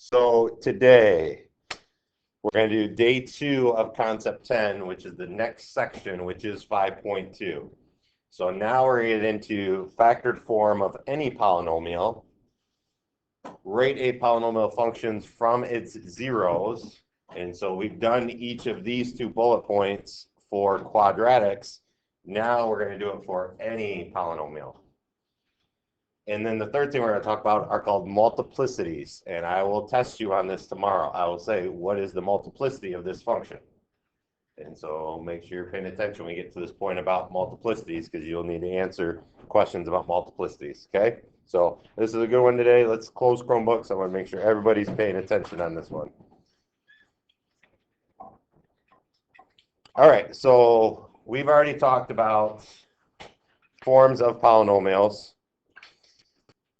So today we're going to do day 2 of concept 10, which is the next section, which is 5.2. So now we're going to get into factored form of any polynomial, rate a polynomial functions from its zeros. And so we've done each of these 2 bullet points for quadratics. Now we're going to do it for any polynomial. And then the third thing we're going to talk about are called multiplicities. And I will test you on this tomorrow. I will say, what is the multiplicity of this function? And so make sure you're paying attention when we get to this point about multiplicities, because you'll need to answer questions about multiplicities, okay? So this is a good one today. Let's close Chromebooks. I want to make sure everybody's paying attention on this one. All right, so we've already talked about forms of polynomials.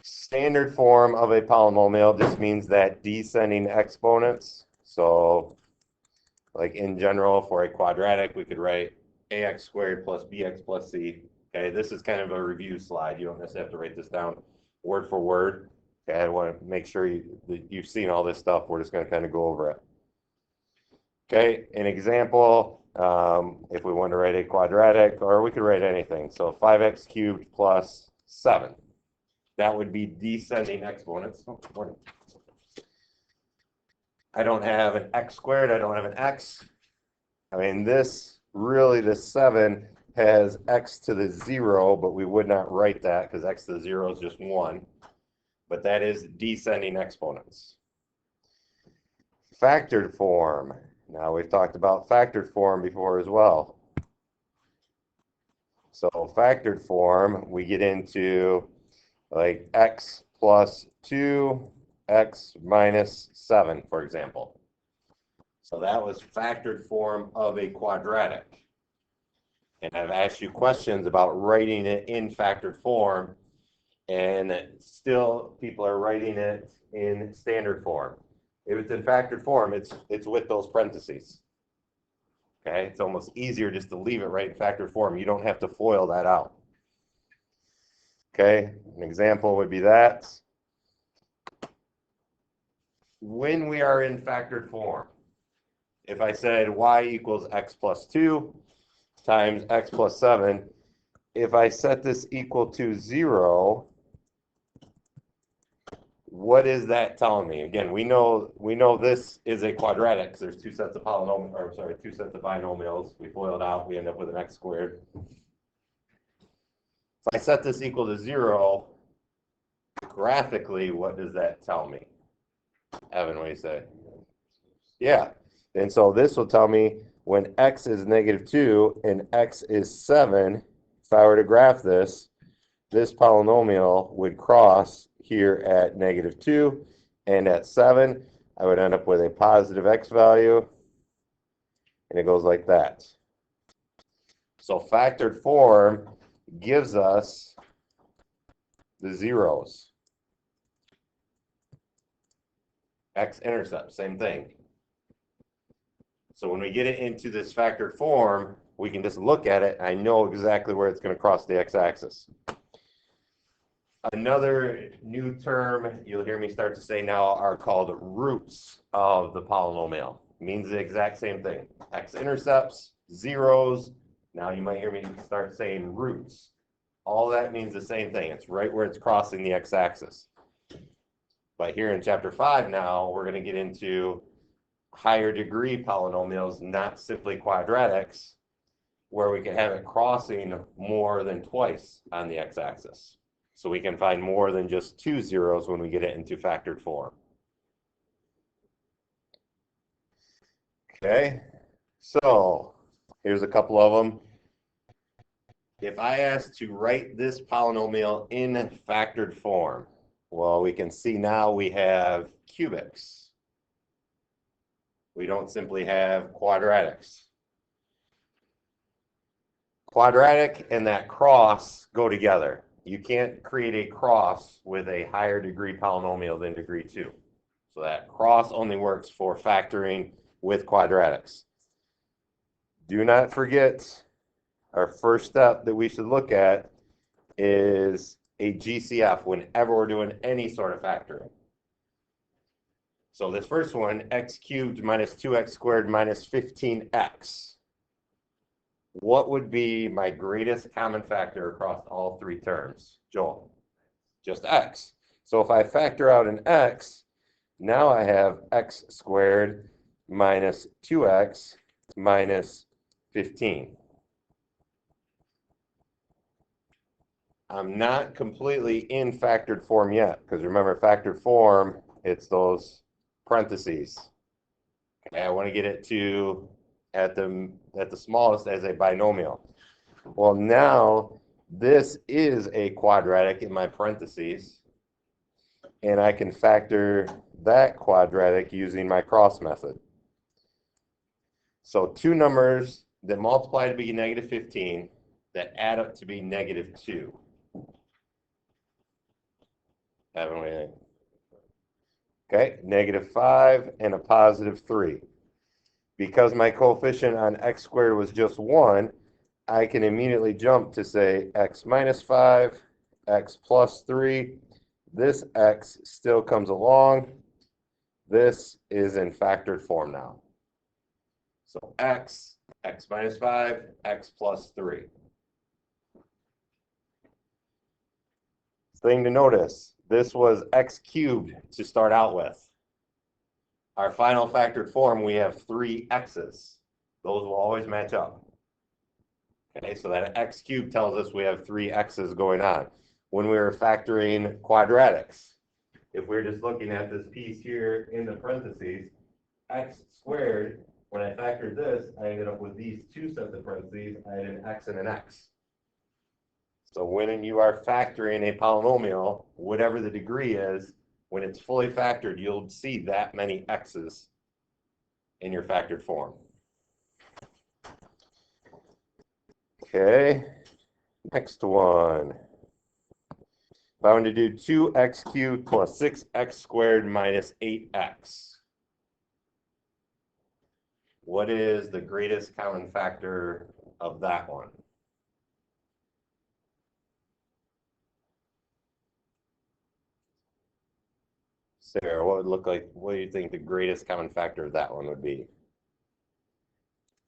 Standard form of a polynomial just means that descending exponents. So like in general, for a quadratic, we could write ax squared plus bx plus c. Okay, this is kind of a review slide. You don't necessarily have to write this down word for word. Okay, I want to make sure you've seen all this stuff. We're just going to kind of go over it. Okay, an example, if we want to write a quadratic, or we could write anything. So 5x cubed plus 7. That would be descending exponents. I don't have an x squared. I don't have an x. I mean, this 7 has x to the 0, but we would not write that because x to the 0 is just 1. But that is descending exponents. Factored form. Now, we've talked about factored form before as well. So factored form, we get into like x plus 2, x minus 7, for example. So that was factored form of a quadratic. And I've asked you questions about writing it in factored form, and still people are writing it in standard form. If it's in factored form, it's with those parentheses. Okay, it's almost easier just to leave it right in factored form. You don't have to FOIL that out. Okay, an example would be that. When we are in factored form, if I said y equals x plus 2 times x plus 7, if I set this equal to 0, what is that telling me? Again, we know this is a quadratic because there's 2 sets of polynomials, or sorry, 2 sets of binomials. We FOIL it out, we end up with an x squared. If I set this equal to 0, graphically, what does that tell me? Evan, what do you say? Yeah. And so this will tell me when x is -2 and x is 7, if I were to graph this, this polynomial would cross here at -2, and at 7, I would end up with a positive x value, and it goes like that. So factored form gives us the zeros. X-intercept, same thing. So when we get it into this factored form, we can just look at it. And I know exactly where it's going to cross the x-axis. Another new term you'll hear me start to say now are called roots of the polynomial. It means the exact same thing. X-intercepts, zeros. Now you might hear me start saying roots. All that means the same thing. It's right where it's crossing the x-axis. But here in chapter 5 now, we're going to get into higher degree polynomials, not simply quadratics, where we can have it crossing more than twice on the x-axis. So we can find more than just 2 zeros when we get it into factored form. Okay, so here's a couple of them. If I ask to write this polynomial in factored form, well, we can see now we have cubics. We don't simply have quadratics. Quadratic and that cross go together. You can't create a cross with a higher degree polynomial than degree 2. So that cross only works for factoring with quadratics. Do not forget, our first step that we should look at is a GCF whenever we're doing any sort of factoring. So this first one, x cubed minus 2x squared minus 15x. What would be my greatest common factor across all three terms? Joel? Just x. So if I factor out an x, now I have x squared minus 2x minus 15. I'm not completely in factored form yet, because remember, factored form, it's those parentheses. Okay, I want to get it to at the smallest as a binomial. Well, now this is a quadratic in my parentheses, and I can factor that quadratic using my cross method. So two numbers that multiply to be negative 15 that add up to be negative 2. Haven't we? Okay, negative 5 and a positive 3. Because my coefficient on x squared was just 1, I can immediately jump to say x minus 5, x plus 3. This x still comes along. This is in factored form now. So x minus 5, x plus 3. Thing to notice, this was x cubed to start out with. Our final factored form, we have 3 x's. Those will always match up. Okay, so that x cubed tells us we have 3 x's going on. When we were factoring quadratics, if we're just looking at this piece here in the parentheses, x squared, when I factored this, I ended up with these 2 sets of parentheses. I had an x and an x. So when you are factoring a polynomial, whatever the degree is, when it's fully factored, you'll see that many x's in your factored form. Okay, next one. If I want to do 2x cubed plus 6x squared minus 8x, what is the greatest common factor of that one? Sarah, what would look like, what do you think the greatest common factor of that one would be?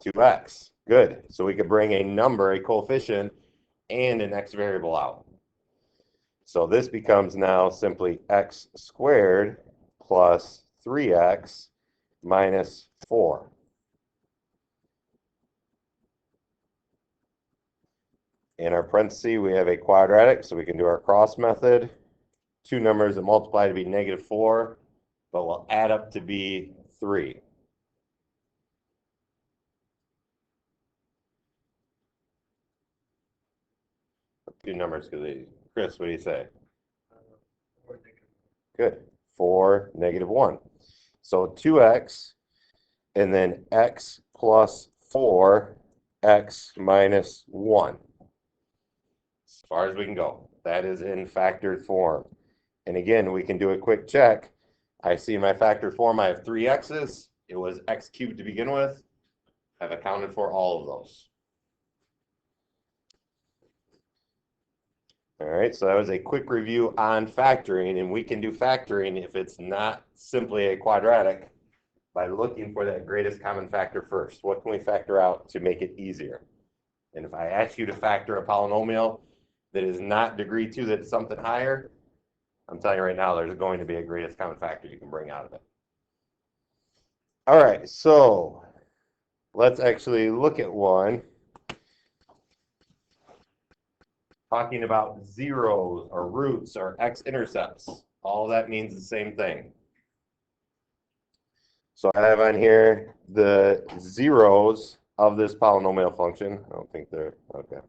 2x. Good. So we could bring a number, a coefficient, and an x variable out. So this becomes now simply x squared plus 3x minus 4. In our parentheses, we have a quadratic, so we can do our cross method. Two numbers that multiply to be negative 4, but will add up to be 3. Two numbers, because Chris, what do you say? Good. 4, negative 1. So 2x, and then x plus 4, x minus 1. As far as we can go. That is in factored form. And again, we can do a quick check. I see in my factored form I have 3 x's. It was x cubed to begin with. I've accounted for all of those. All right, so that was a quick review on factoring, and we can do factoring if it's not simply a quadratic by looking for that greatest common factor first. What can we factor out to make it easier? And if I ask you to factor a polynomial that is not degree 2, that's something higher, I'm telling you right now, there's going to be a greatest common factor you can bring out of it. All right, so let's actually look at one talking about zeros or roots or x-intercepts. All that means the same thing. So I have on here the zeros of this polynomial function. I don't think they're, okay.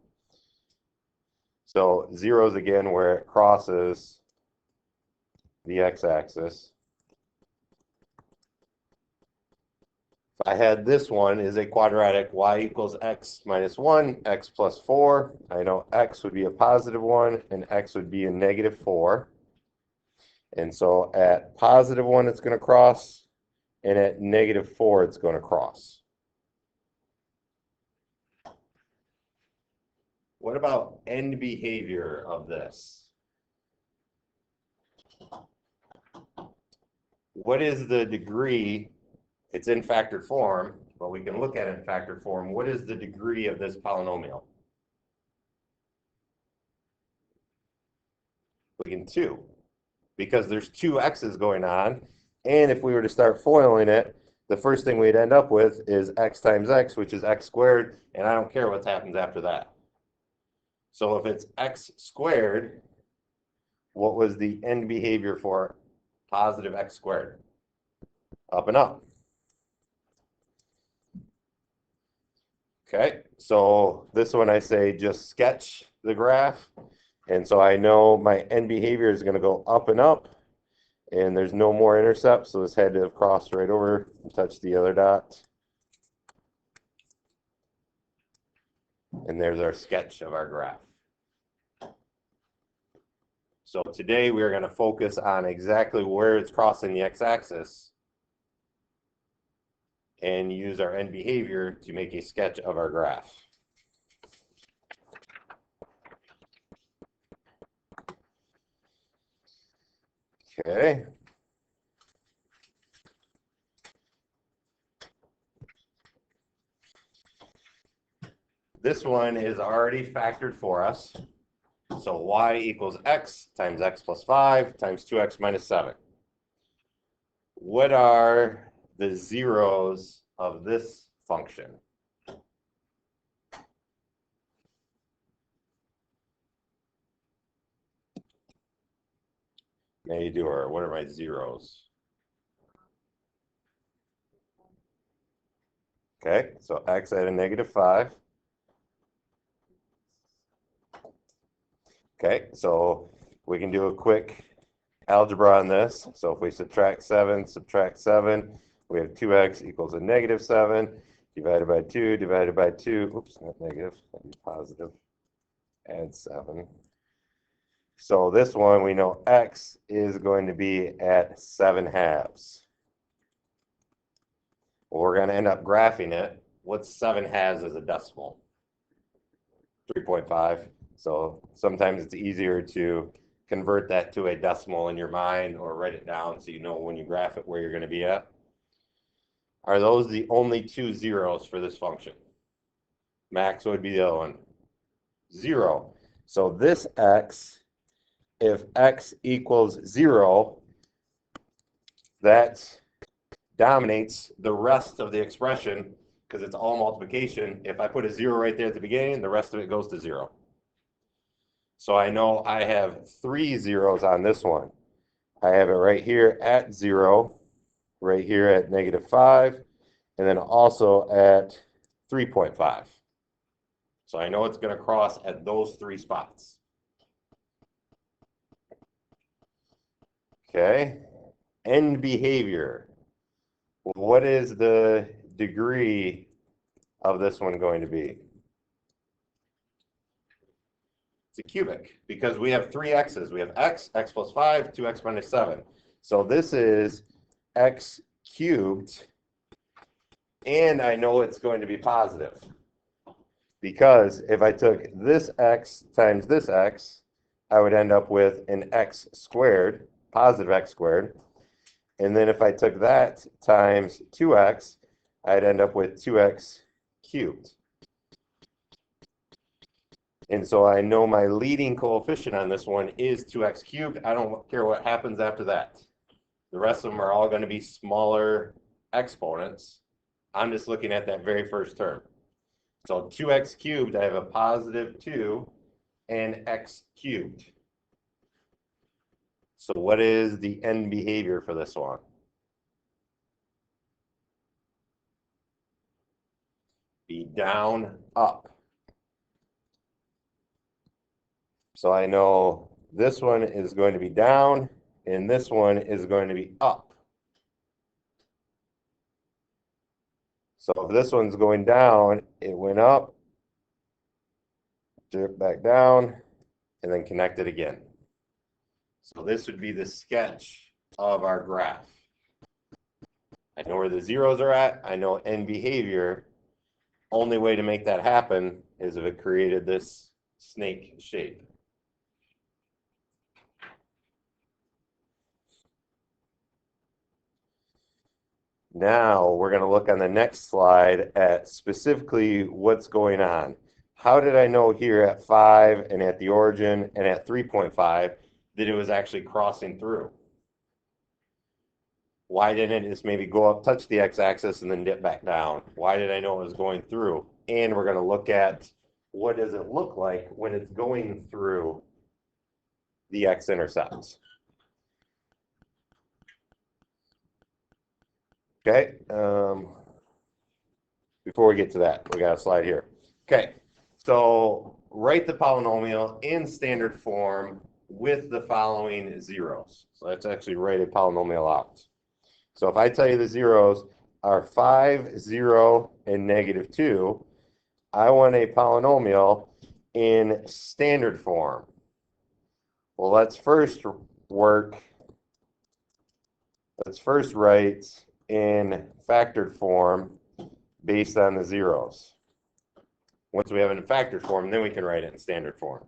So zeros again where it crosses the x-axis. I had this one is a quadratic, y equals x minus 1, x plus 4. I know x would be a positive 1 and x would be a negative 4. And so at positive 1 it's going to cross, and at negative 4 it's going to cross. What about end behavior of this? what is the degree? It's in factored form, but we can look at it in factored form. What is the degree of this polynomial? We can 2, because there's 2 x's going on, and if we were to start foiling it, the first thing we'd end up with is x times x, which is x squared, and I don't care what happens after that. So if it's x squared, what was the end behavior for positive x squared? Up and up. Okay, so this one I say just sketch the graph. And so I know my end behavior is going to go up and up. And there's no more intercept, so this had to have crossed right over and touched the other dot. And there's our sketch of our graph. So today we are going to focus on exactly where it's crossing the x-axis and use our end behavior to make a sketch of our graph. Okay. This one is already factored for us. So y equals x times x plus 5 times 2x minus 7. What are the zeros of this function? May do, or what are my zeros? Okay, so x at a negative 5. Okay, so we can do a quick algebra on this. So if we subtract 7, we have 2x equals a negative 7 divided by 2 divided by 2. Oops, not negative, that'd be positive. Add 7. So this one, we know x is going to be at 7/2. Well, we're going to end up graphing it. What's 7/2 as a decimal? 3.5. So sometimes it's easier to convert that to a decimal in your mind or write it down so you know when you graph it where you're going to be at. Are those the only 2 zeros for this function? Max would be the other one. 0. So this x, if x equals 0, that dominates the rest of the expression because it's all multiplication. If I put a 0 right there at the beginning, the rest of it goes to 0. So I know I have 3 zeros on this one. I have it right here at 0, right here at negative 5, and then also at 3.5. So I know it's going to cross at those 3 spots. Okay, end behavior. What is the degree of this one going to be? It's a cubic because we have 3 x's. We have x, x plus 5, 2x minus 7. So this is x cubed, and I know it's going to be positive because if I took this x times this x, I would end up with an x squared, positive x squared. And then if I took that times 2x, I'd end up with 2x cubed. And so I know my leading coefficient on this one is 2x cubed. I don't care what happens after that. The rest of them are all going to be smaller exponents. I'm just looking at that very first term. So 2x cubed, I have a positive 2 and x cubed. So what is the end behavior for this one? Be down, up. So I know this one is going to be down, and this one is going to be up. So if this one's going down, it went up, dipped back down, and then connected again. So this would be the sketch of our graph. I know where the zeros are at. I know end behavior. Only way to make that happen is if it created this snake shape. Now we're going to look on the next slide at specifically what's going on. How did I know here at 5 and at the origin and at 3.5 that it was actually crossing through? Why didn't it just maybe go up, touch the x-axis, and then dip back down? Why did I know it was going through? And we're going to look at what does it look like when it's going through the x-intercepts. Okay, before we get to that, we got a slide here. Okay, so write the polynomial in standard form with the following zeros. So let's actually write a polynomial out. So if I tell you the zeros are 5, 0, and -2, I want a polynomial in standard form. Well, let's first write in factored form based on the zeros. Once we have it in factored form, then we can write it in standard form.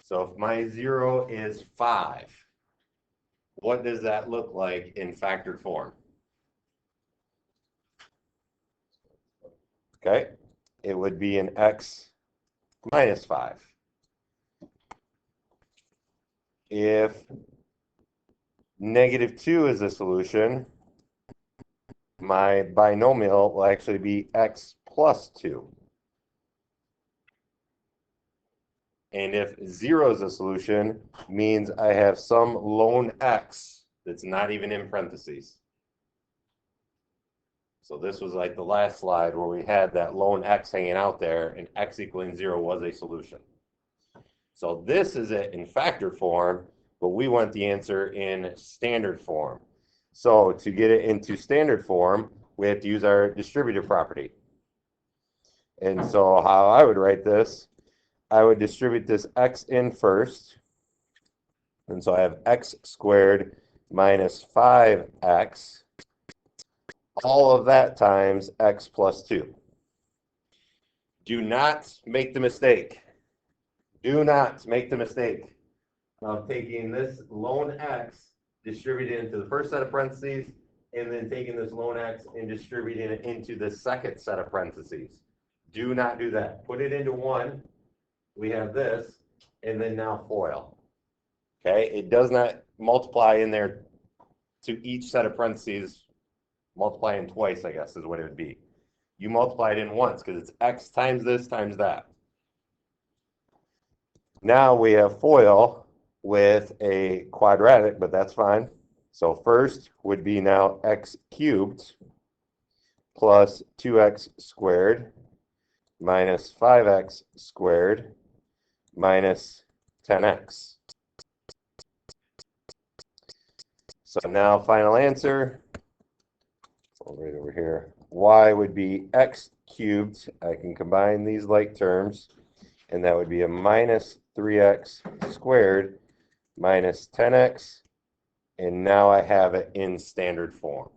So if my 0 is 5, what does that look like in factored form? Okay, it would be an x minus 5. If -2 is a solution, my binomial will actually be x plus 2. And if 0 is a solution, means I have some lone x that's not even in parentheses. So this was like the last slide where we had that lone x hanging out there, and x equaling 0 was a solution. So this is it in factored form, but we want the answer in standard form. So to get it into standard form, we have to use our distributive property. And so how I would write this, I would distribute this x in first. And so I have x squared minus 5x, all of that times x plus 2. Do not make the mistake. Do not make the mistake of taking this lone x, distributing it into the first set of parentheses, and then taking this lone x and distributing it into the second set of parentheses. Do not do that. Put it into one. We have this, and then now FOIL. Okay, it does not multiply in there to each set of parentheses. Multiply in twice, I guess, is what it would be. You multiply it in once because it's x times this times that. Now we have FOIL with a quadratic, but that's fine. So first would be now x cubed plus 2x squared minus 5x squared minus 10x. So now final answer, right over here, y would be x cubed. I can combine these like terms, and that would be a minus 3x squared minus 10x, and now I have it in standard form.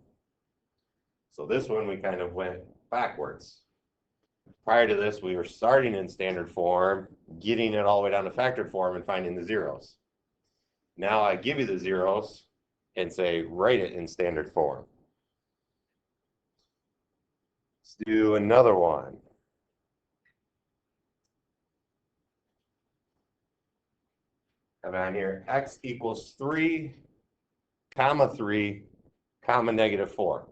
So this one we kind of went backwards. Prior to this, we were starting in standard form, getting it all the way down to factored form and finding the zeros. Now I give you the zeros and say, write it in standard form. Let's do another one. Come on here, x equals 3, comma 3, comma -4.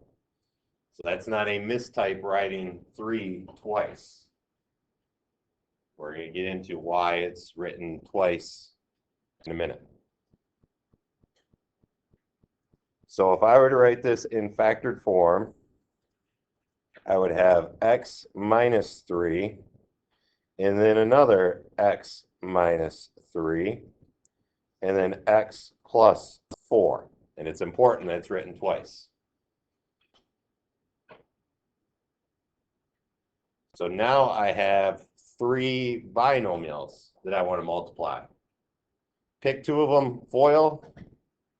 So that's not a mistype writing 3 twice. We're going to get into why it's written twice in a minute. So if I were to write this in factored form, I would have x minus 3, and then another x minus 3, and then x plus 4. And it's important that it's written twice. So now I have 3 binomials that I want to multiply. Pick 2 of them, FOIL,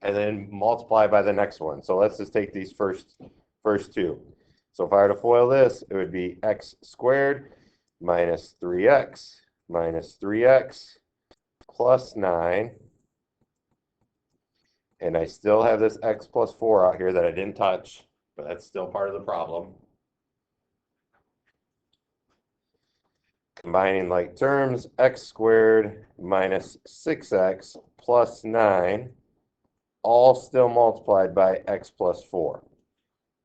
and then multiply by the next one. So let's just take these first 2. So if I were to FOIL this, it would be x squared minus 3x plus 9. And I still have this x plus 4 out here that I didn't touch, but that's still part of the problem. Combining like terms, x squared minus 6x plus 9, all still multiplied by x plus 4.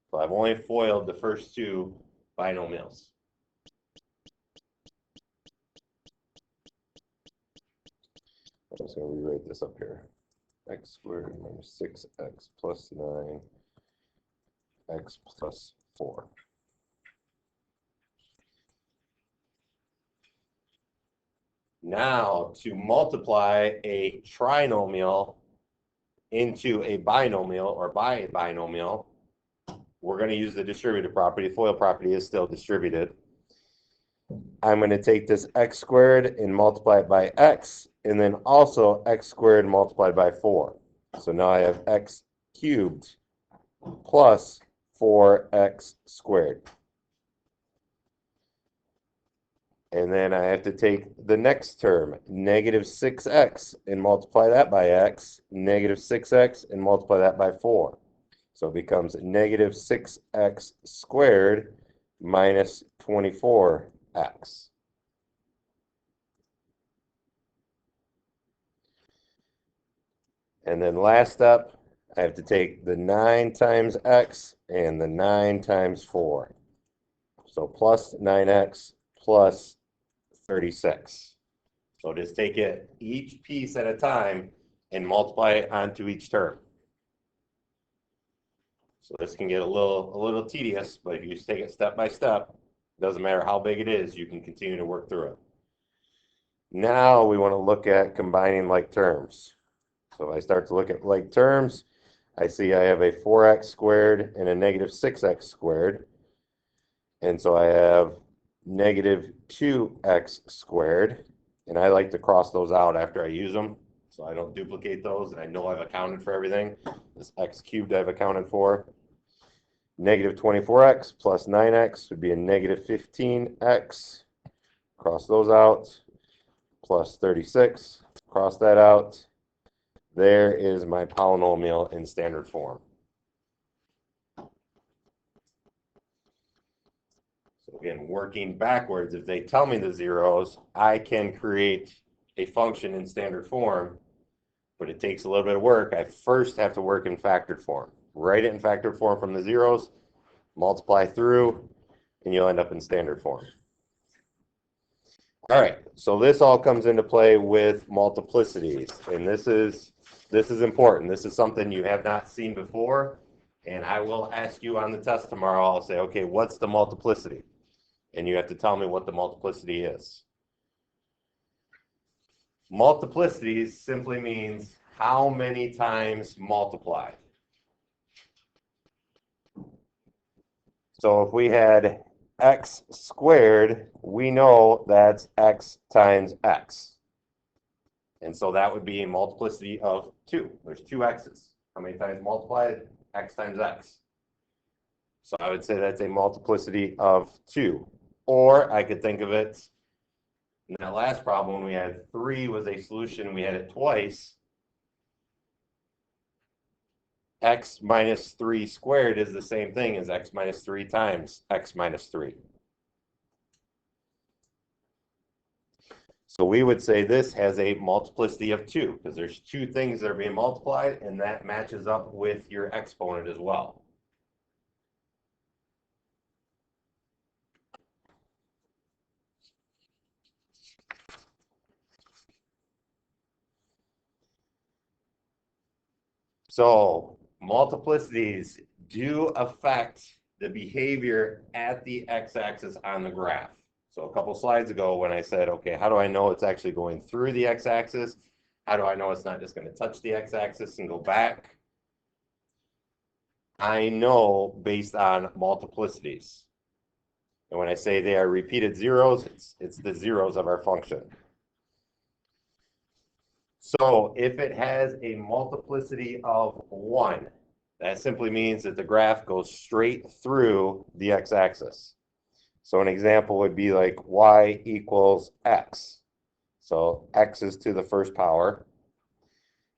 So I've only FOILed the first two binomials. I'm just going to rewrite this up here. X squared minus 6x plus 9, x plus 4. Now, to multiply a trinomial into a binomial or by a binomial, we're going to use the distributive property. FOIL property is still distributed. I'm going to take this x squared and multiply it by x, and then also x squared multiplied by 4. So now I have x cubed plus 4x squared. And then I have to take the next term, negative 6x, and multiply that by x, negative 6x, and multiply that by 4. So it becomes negative 6x squared minus 24x. And then last step, I have to take the 9 times x and the 9 times 4. So plus 9x plus 36. So just take it each piece at a time and multiply it onto each term. So this can get a little tedious, but if you just take it step by step, it doesn't matter how big it is, you can continue to work through it. Now we want to look at combining like terms. So if I start to look at like terms, I see I have a 4x squared and a negative 6x squared. And so I have negative 2x squared, and I like to cross those out after I use them, so I don't duplicate those, and I know I've accounted for everything. This x cubed I've accounted for. Negative 24x plus 9x would be a negative 15x. Cross those out. Plus 36. Cross that out. There is my polynomial in standard form. Again, working backwards, if they tell me the zeros, I can create a function in standard form, but it takes a little bit of work. I first have to work in factored form. Write it in factored form from the zeros, multiply through, and you'll end up in standard form. All right, so this all comes into play with multiplicities, and this is important. This is something you have not seen before, and I will ask you on the test tomorrow. I'll say, okay, what's the multiplicity? And you have to tell me what the multiplicity is. Multiplicities simply means how many times multiplied. So if we had x squared, we know that's x times x. And so that would be a multiplicity of 2. There's 2 x's. How many times multiplied? X times x. So I would say that's a multiplicity of 2. Or I could think of it, in that last problem when we had 3 was a solution, we had it twice. X minus 3 squared is the same thing as x minus 3 times x minus 3. So we would say this has a multiplicity of 2, because there's 2 things that are being multiplied, and that matches up with your exponent as well. So multiplicities do affect the behavior at the x-axis on the graph. So a couple slides ago when I said, okay, how do I know it's actually going through the x-axis? How do I know it's not just going to touch the x-axis and go back? I know based on multiplicities. And when I say they are repeated zeros, it's the zeros of our function. So if it has a multiplicity of 1, that simply means that the graph goes straight through the x-axis. So an example would be like y equals x. So x is to the first power.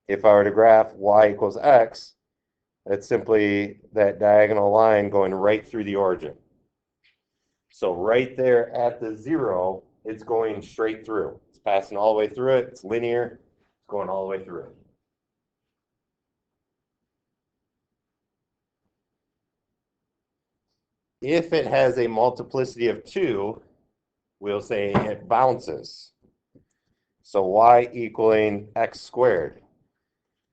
If I were to graph y equals x, it's simply that diagonal line going right through the origin. So right there at the 0, it's going straight through. It's passing all the way through it. It's linear. It's going all the way through it. If it has a multiplicity of 2, we'll say it bounces. So y equaling x squared.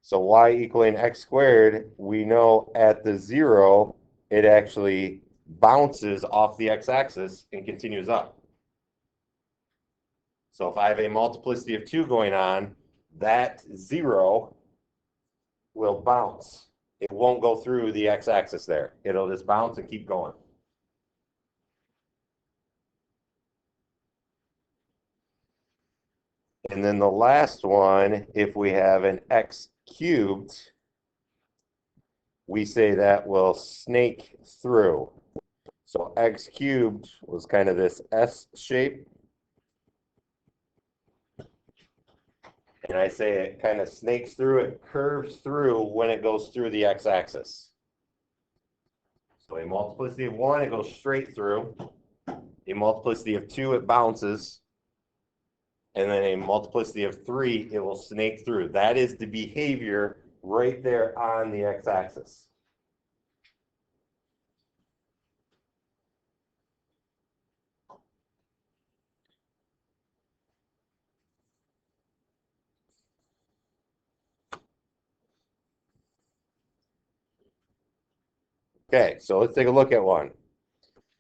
So y equaling x squared, we know at the 0, it actually bounces off the x-axis and continues up. So if I have a multiplicity of 2 going on, that 0 will bounce. It won't go through the x-axis there. It'll just bounce and keep going. And then the last one, if we have an x cubed, we say that will snake through. So x cubed was kind of this S shape. And I say it kind of snakes through, it curves through when it goes through the x-axis. So a multiplicity of 1, it goes straight through. A multiplicity of 2, it bounces. And then a multiplicity of 3, it will snake through. That is the behavior right there on the x-axis. Okay, so let's take a look at one.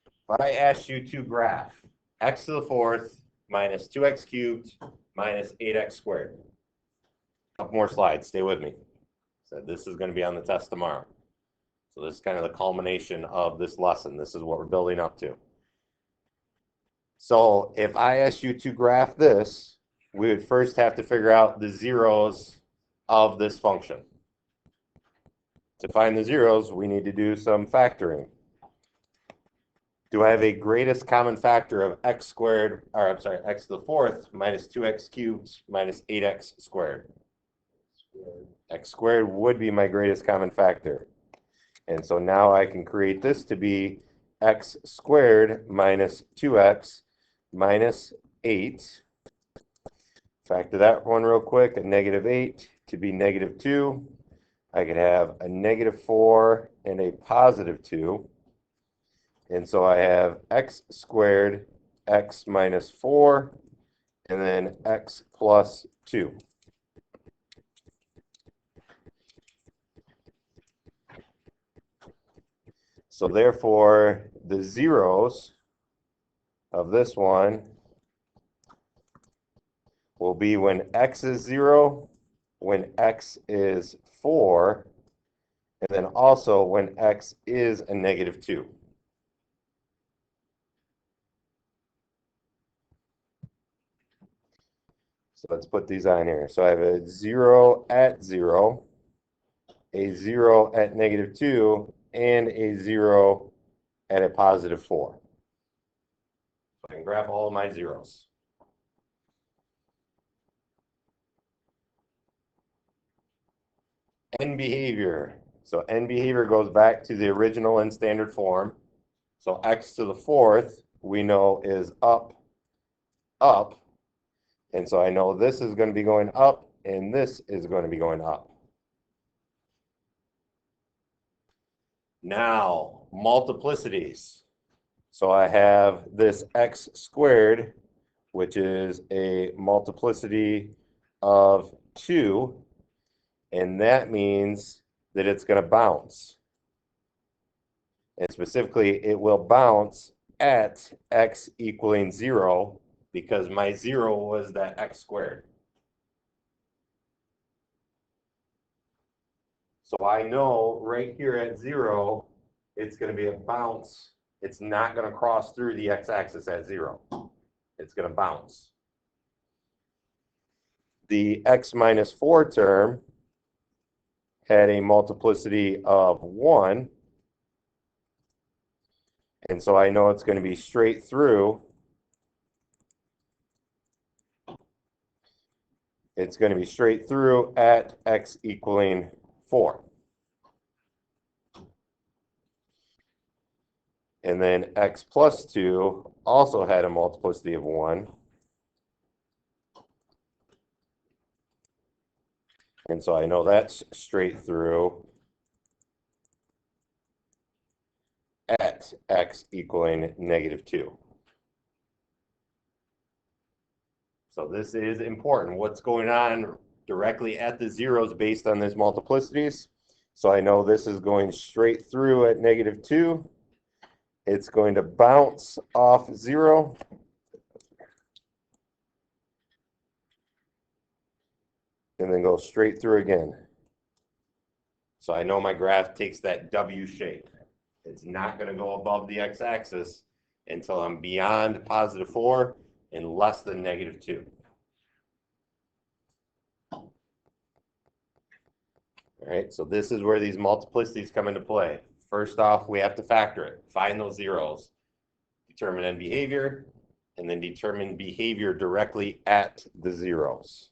If I asked you to graph x to the 4th minus 2x cubed minus 8x squared. A couple more slides, stay with me. So this is going to be on the test tomorrow. So this is kind of the culmination of this lesson. This is what we're building up to. So if I asked you to graph this, we would first have to figure out the zeros of this function. To find the zeros, we need to do some factoring. Do I have a greatest common factor of x squared, or I'm sorry, x to the 4th minus 2x cubed minus 8x squared? X squared would be my greatest common factor. And so now I can create this to be x squared minus 2x minus 8. Factor that one real quick, a negative 8 to be negative 2. I could have a negative 4 and a positive 2. And so I have x squared, x minus 4, and then x plus 2. So therefore, the zeros of this one will be when x is 0, when x is 4, and then also when x is a negative 2. So let's put these on here. So I have a 0 at 0, a 0 at negative 2, and a 0 at a positive 4. So I can graph all of my zeros. End behavior. So end behavior goes back to the original and standard form. So x to the 4th, we know is up, up. And so I know this is going to be going up, and this is going to be going up. Now, multiplicities. So I have this x squared, which is a multiplicity of 2, and that means that it's going to bounce. And specifically, it will bounce at x equaling 0, because my 0 was that x squared. So I know right here at 0, it's going to be a bounce. It's not going to cross through the x-axis at 0. It's going to bounce. The x minus 4 term had a multiplicity of 1. And so I know it's going to be straight through. it's going to be straight through at x equaling 4. And then x plus 2 also had a multiplicity of 1. And so I know that's straight through at x equaling -2. So this is important. What's going on directly at the zeros based on these multiplicities? So I know this is going straight through at -2. It's going to bounce off 0. And then go straight through again. So I know my graph takes that W shape. It's not going to go above the x-axis until I'm beyond +4 and less than -2. All right, so this is where these multiplicities come into play. First off, we have to factor it, find those zeros, determine end behavior, and then determine behavior directly at the zeros.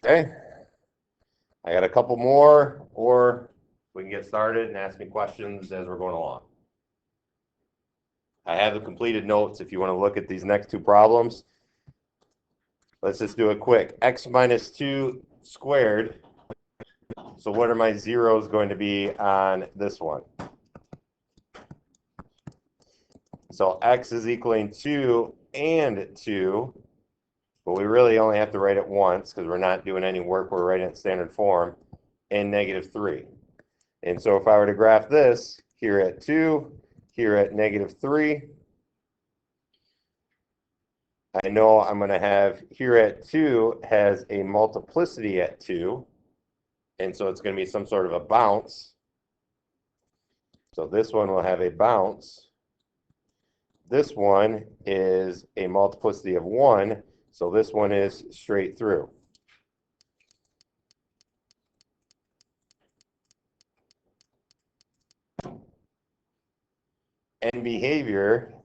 Okay, I got a couple more, or we can get started and ask me questions as we're going along. I have the completed notes if you want to look at these next two problems. Let's just do it quick. X minus 2 squared. So what are my zeros going to be on this one? So x is equaling 2 and 2. But we really only have to write it once because we're not doing any work. We're writing it standard form, and -3. And so if I were to graph this here at 2, here at -3, I know I'm going to have here at 2 has a multiplicity at 2. And so it's going to be some sort of a bounce. So this one will have a bounce. This one is a multiplicity of 1. So this one is straight through. And behavior,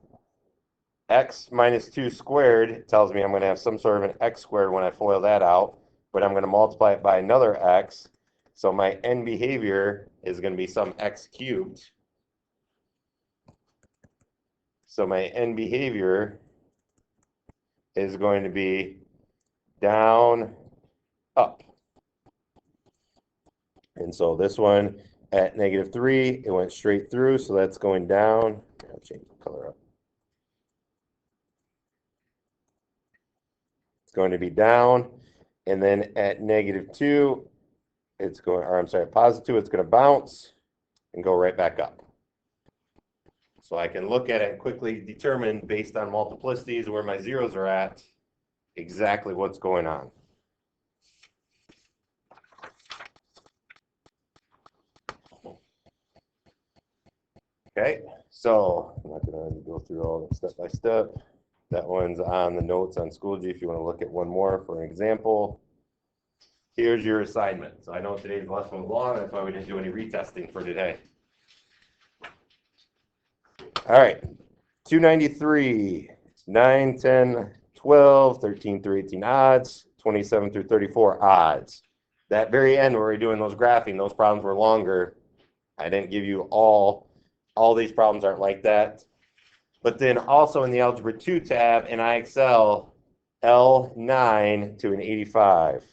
x minus 2 squared tells me I'm going to have some sort of an x squared when I FOIL that out, but I'm going to multiply it by another x. So my end behavior is going to be some x cubed. So my end behavior is going to be down, up. And so this one at -3, it went straight through, so that's going down. I'll change the color up. It's going to be down, and then at -2, it's going, or I'm sorry, +2, it's going to bounce and go right back up. So I can look at it and quickly determine, based on multiplicities where my zeros are at, exactly what's going on. Okay, so I'm not going to go through all that step by step. That one's on the notes on Schoology if you want to look at one more for an example. Here's your assignment. So I know today's lesson was long, that's why we didn't do any retesting for today. All right, 293, 9, 10, 12, 13 through 18 odds, 27 through 34 odds. That very end where we're doing those graphing, those problems were longer. I didn't give you all these problems aren't like that. But then also in the Algebra 2 tab in IXL, L9 to an 85.